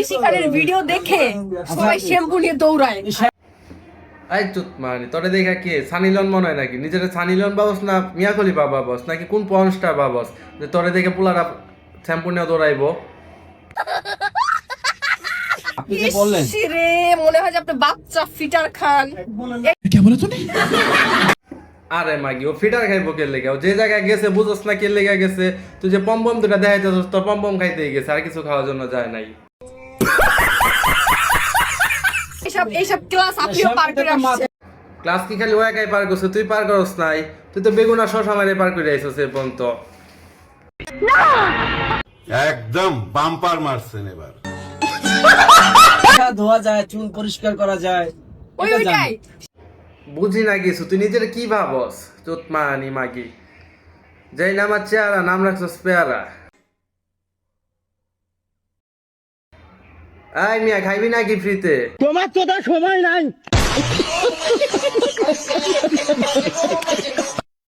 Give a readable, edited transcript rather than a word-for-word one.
শিকারের ভিডিও দেখে সবাই শ্যাম্পু নিয়ে দৌড়ায়। এই চুত মানে তোরে দেখা কে সানিলন মনে হয় নাকি? নিজের সানিলন বাবস না মিয়া খলিফা বাবস নাকি কোন পর্নস্টার বাবস যে তোরে দেখে পুলারা শ্যাম্পু নিয়ে দৌড়াইবো? আপনি যে বললেন রে মনে হয় যে আপনি বাচ্চা ফিটার খান। আরে মাগি ও ফিটার খাইবো কে লেগে? ও যে জায়গায় গেছে বুঝোস না কে লেগে গেছে? তুই যে পম্পম দুটা দেখাইতেছস তোর পম্পম খাইতেই গেছে, আর কিছু খাওয়ার জন্য যায় নাই। এইসব ক্লাস আপনিও পার করে আসছেন। ক্লাস কি খালি ও একাই পার করছে? তুই পার করস নাই? তুই তো বেগুনা শশা মারে পার করে আইছস এ পর্যন্ত। একদম বাম্পার মারছেন এবার। ধোয়া যায়, চুল পরিষ্কার করা যায়, ওইটাই বুঝি না কিছু, তুই নিজের কি ভাবস? চুত মানি মাগি যাই না আমার চেহারা নাম রাখছস পেয়ারা। আই মিয়া খাইবি নাকি ফ্রিতে? তোমার তো সময় নাই।